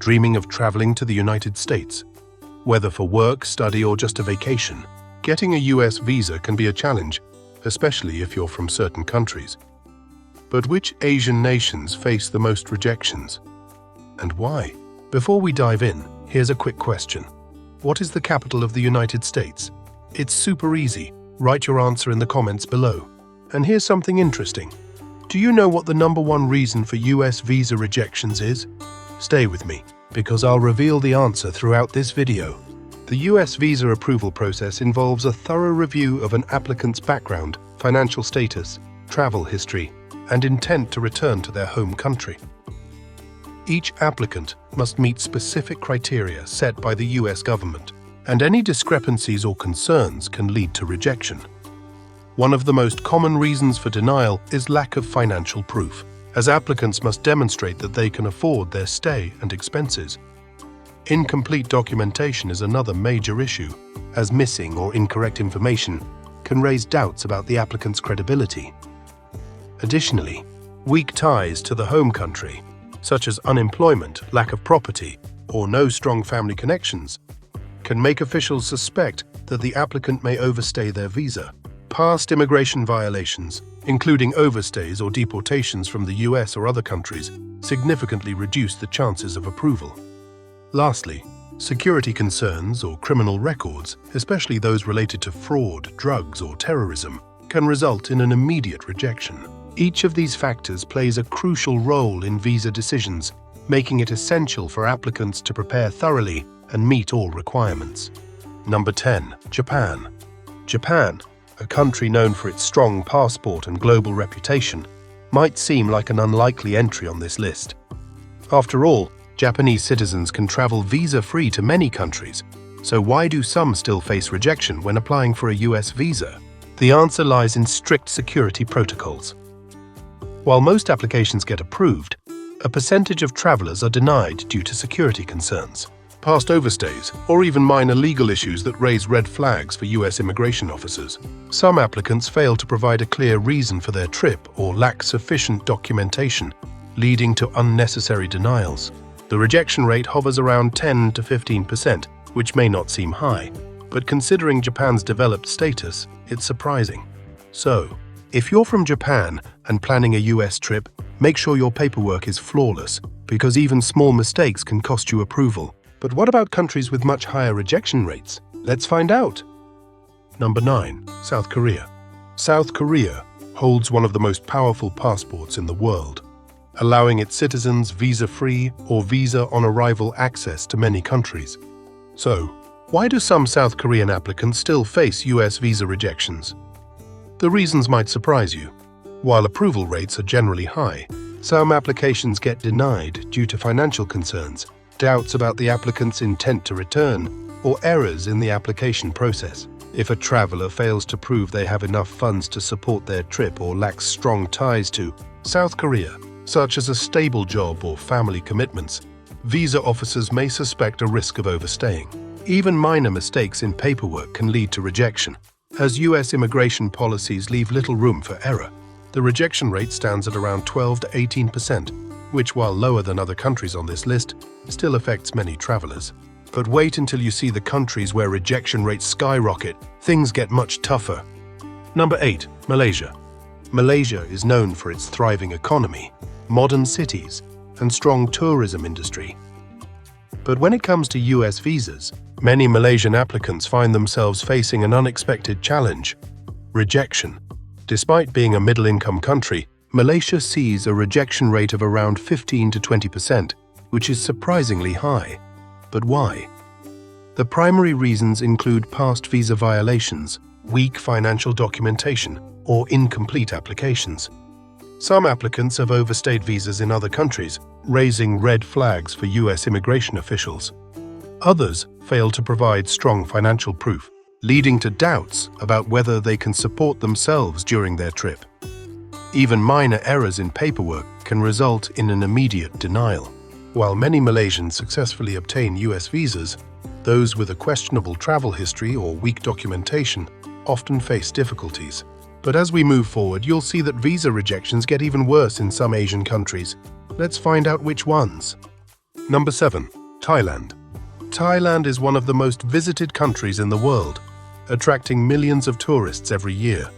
dreaming of traveling to the United States. Whether for work, study, or just a vacation, getting a US visa can be a challenge, especially if you're from certain countries. But which Asian nations face the most rejections? And why? Before we dive in, here's a quick question. What is the capital of the United States? It's super easy. Write your answer in the comments below. And here's something interesting. Do you know what the #1 reason for US visa rejections is? Stay with me, because I'll reveal the answer throughout this video. The US visa approval process involves a thorough review of an applicant's background, financial status, travel history, and intent to return to their home country. Each applicant must meet specific criteria set by the US government, and any discrepancies or concerns can lead to rejection. One of the most common reasons for denial is lack of financial proof, as applicants must demonstrate that they can afford their stay and expenses. Incomplete documentation is another major issue, as missing or incorrect information can raise doubts about the applicant's credibility. Additionally, weak ties to the home country, such as unemployment, lack of property, or no strong family connections, can make officials suspect that the applicant may overstay their visa. Past immigration violations, including overstays or deportations from the US or other countries, significantly reduce the chances of approval. Lastly, security concerns or criminal records, especially those related to fraud, drugs, or terrorism, can result in an immediate rejection. Each of these factors plays a crucial role in visa decisions, making it essential for applicants to prepare thoroughly and meet all requirements. Number 10. Japan. Japan, a country known for its strong passport and global reputation, might seem like an unlikely entry on this list. After all, Japanese citizens can travel visa-free to many countries, so why do some still face rejection when applying for a US visa? The answer lies in strict security protocols. While most applications get approved, a percentage of travelers are denied due to security concerns, past overstays, or even minor legal issues that raise red flags for US immigration officers. Some applicants fail to provide a clear reason for their trip or lack sufficient documentation, leading to unnecessary denials. The rejection rate hovers around 10 to 15%, which may not seem high, but considering Japan's developed status, it's surprising. So, if you're from Japan and planning a US trip, make sure your paperwork is flawless, because even small mistakes can cost you approval. But what about countries with much higher rejection rates? Let's find out. Number 9. South Korea. South Korea holds one of the most powerful passports in the world, allowing its citizens visa-free or visa-on-arrival access to many countries. So, why do some South Korean applicants still face US visa rejections? The reasons might surprise you. While approval rates are generally high, some applications get denied due to financial concerns, doubts about the applicant's intent to return, or errors in the application process. If a traveler fails to prove they have enough funds to support their trip or lacks strong ties to South Korea, such as a stable job or family commitments, visa officers may suspect a risk of overstaying. Even minor mistakes in paperwork can lead to rejection, as US immigration policies leave little room for error. The rejection rate stands at around 12 to 18%, which, while lower than other countries on this list, still affects many travelers. But wait until you see the countries where rejection rates skyrocket. Things get much tougher. Number 8. Malaysia. Malaysia is known for its thriving economy, modern cities, and strong tourism industry. But when it comes to US visas, many Malaysian applicants find themselves facing an unexpected challenge: rejection. Despite being a middle-income country, Malaysia sees a rejection rate of around 15 to 20%, which is surprisingly high. But why? The primary reasons include past visa violations, weak financial documentation, or incomplete applications. Some applicants have overstayed visas in other countries, raising red flags for US immigration officials. Others fail to provide strong financial proof, leading to doubts about whether they can support themselves during their trip. Even minor errors in paperwork can result in an immediate denial. While many Malaysians successfully obtain US visas, those with a questionable travel history or weak documentation often face difficulties. But as we move forward, you'll see that visa rejections get even worse in some Asian countries. Let's find out which ones. Number 7. Thailand. Thailand is one of the most visited countries in the world, attracting millions of tourists every year.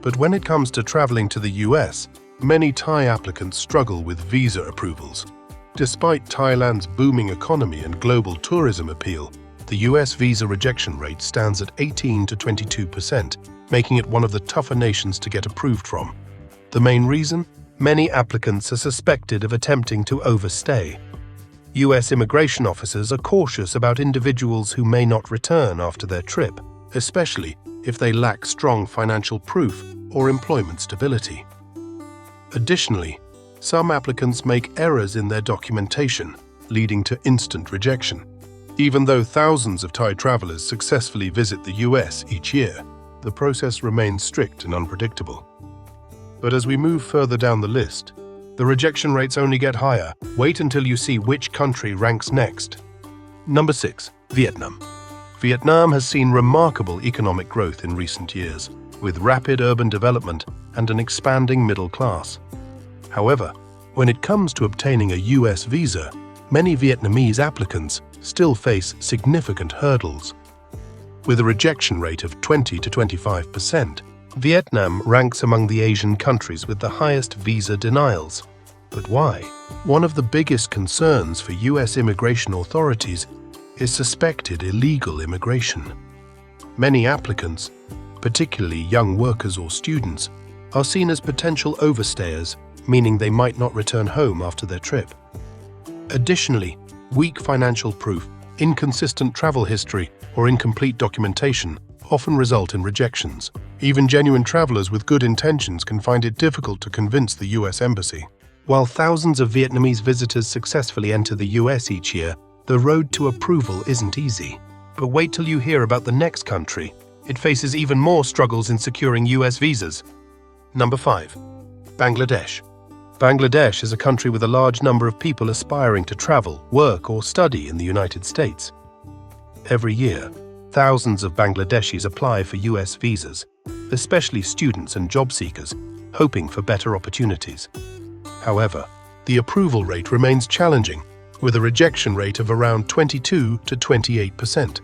But when it comes to traveling to the US, many Thai applicants struggle with visa approvals. Despite Thailand's booming economy and global tourism appeal, the US visa rejection rate stands at 18 to 22%, making it one of the tougher nations to get approved from. The main reason? Many applicants are suspected of attempting to overstay. US immigration officers are cautious about individuals who may not return after their trip, especially if they lack strong financial proof or employment stability. Additionally, some applicants make errors in their documentation, leading to instant rejection. Even though thousands of Thai travelers successfully visit the US each year, the process remains strict and unpredictable. But as we move further down the list, the rejection rates only get higher. Wait until you see which country ranks next. Number 6. Vietnam. Vietnam has seen remarkable economic growth in recent years, with rapid urban development and an expanding middle class. However, when it comes to obtaining a US visa, many Vietnamese applicants still face significant hurdles. With a rejection rate of 20 to 25%, Vietnam ranks among the Asian countries with the highest visa denials. But why? One of the biggest concerns for US immigration authorities is suspected illegal immigration. Many applicants, particularly young workers or students, are seen as potential overstayers, meaning they might not return home after their trip. Additionally, weak financial proof, inconsistent travel history, or incomplete documentation often result in rejections. Even genuine travelers with good intentions can find it difficult to convince the US Embassy. While thousands of Vietnamese visitors successfully enter the US each year, the road to approval isn't easy. But wait till you hear about the next country. It faces even more struggles in securing US visas. Number 5. Bangladesh. Bangladesh is a country with a large number of people aspiring to travel, work, or study in the United States. Every year, thousands of Bangladeshis apply for US visas, especially students and job seekers, hoping for better opportunities. However, the approval rate remains challenging, with a rejection rate of around 22 to 28%.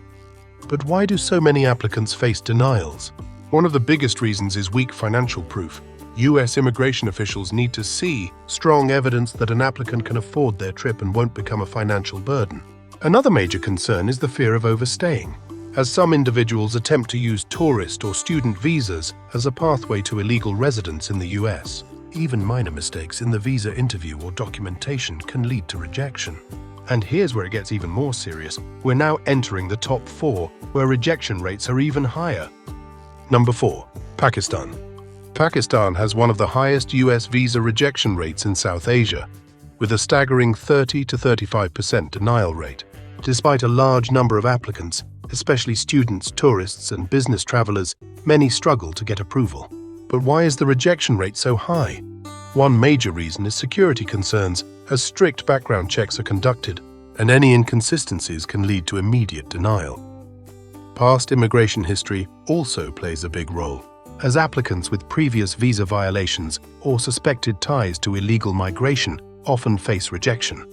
But why do so many applicants face denials? One of the biggest reasons is weak financial proof. US immigration officials need to see strong evidence that an applicant can afford their trip and won't become a financial burden. Another major concern is the fear of overstaying, as some individuals attempt to use tourist or student visas as a pathway to illegal residence in the US. Even minor mistakes in the visa interview or documentation can lead to rejection. And here's where it gets even more serious. We're now entering the top 4, where rejection rates are even higher. Number 4. Pakistan. Pakistan has one of the highest US visa rejection rates in South Asia, with a staggering 30 to 35% denial rate. Despite a large number of applicants, especially students, tourists, and business travelers, many struggle to get approval. But why is the rejection rate so high? One major reason is security concerns, as strict background checks are conducted, and any inconsistencies can lead to immediate denial. Past immigration history also plays a big role, as applicants with previous visa violations or suspected ties to illegal migration often face rejection.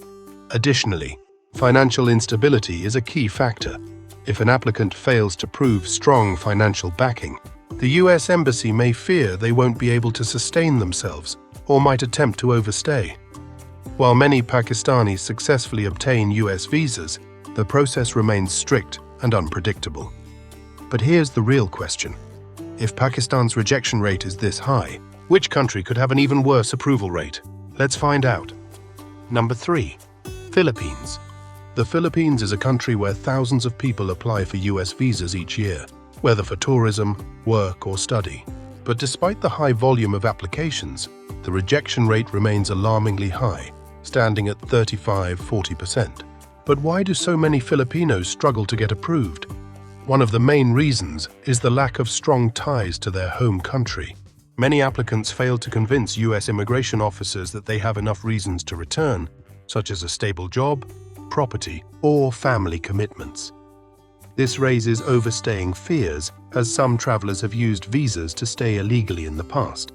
Additionally, financial instability is a key factor. If an applicant fails to prove strong financial backing, the US Embassy may fear they won't be able to sustain themselves or might attempt to overstay. While many Pakistanis successfully obtain US visas, the process remains strict and unpredictable. But here's the real question. If Pakistan's rejection rate is this high, which country could have an even worse approval rate? Let's find out. Number 3. Philippines. The Philippines is a country where thousands of people apply for US visas each year, whether for tourism, work, or study. But despite the high volume of applications, the rejection rate remains alarmingly high, standing at 35–40%. But why do so many Filipinos struggle to get approved? One of the main reasons is the lack of strong ties to their home country. Many applicants fail to convince US immigration officers that they have enough reasons to return, such as a stable job, property, or family commitments. This raises overstaying fears, as some travelers have used visas to stay illegally in the past.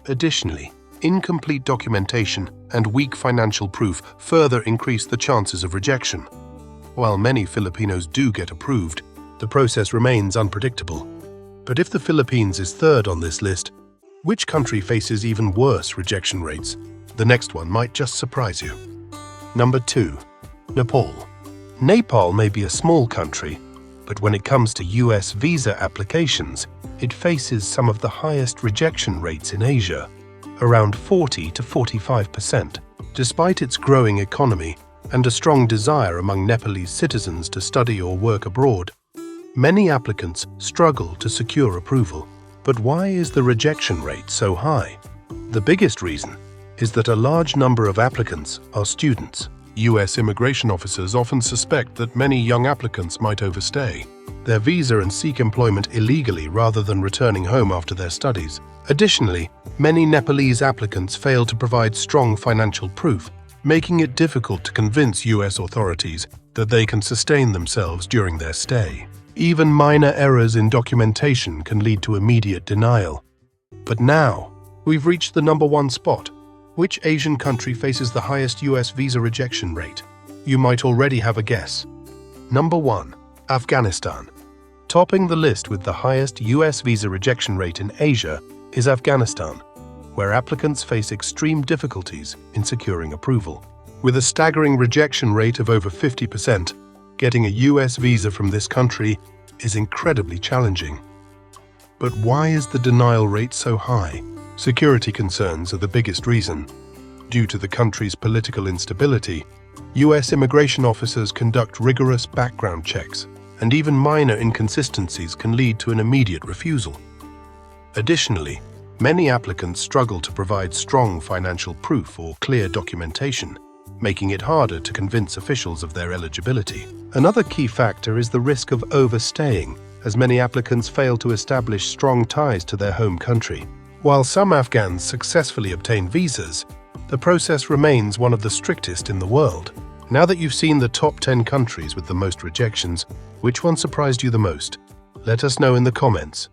Additionally, incomplete documentation and weak financial proof further increase the chances of rejection. While many Filipinos do get approved, the process remains unpredictable. But if the Philippines is third on this list, which country faces even worse rejection rates? The next one might just surprise you. Number 2. Nepal. Nepal may be a small country, but when it comes to US visa applications, it faces some of the highest rejection rates in Asia, around 40 to 45%. Despite its growing economy and a strong desire among Nepalese citizens to study or work abroad, many applicants struggle to secure approval. But why is the rejection rate so high? The biggest reason is that a large number of applicants are students. US immigration officers often suspect that many young applicants might overstay their visa and seek employment illegally rather than returning home after their studies. Additionally, many Nepalese applicants fail to provide strong financial proof, making it difficult to convince US authorities that they can sustain themselves during their stay. Even minor errors in documentation can lead to immediate denial. But now, we've reached the number 1 spot. Which Asian country faces the highest US visa rejection rate? You might already have a guess. Number 1. Afghanistan. Topping the list with the highest US visa rejection rate in Asia is Afghanistan, where applicants face extreme difficulties in securing approval. With a staggering rejection rate of over 50%, getting a US visa from this country is incredibly challenging. But why is the denial rate so high? Security concerns are the biggest reason. Due to the country's political instability, US immigration officers conduct rigorous background checks, and even minor inconsistencies can lead to an immediate refusal. Additionally, many applicants struggle to provide strong financial proof or clear documentation, making it harder to convince officials of their eligibility. Another key factor is the risk of overstaying, as many applicants fail to establish strong ties to their home country. While some Afghans successfully obtain visas, the process remains one of the strictest in the world. Now that you've seen the top 10 countries with the most rejections, which one surprised you the most? Let us know in the comments.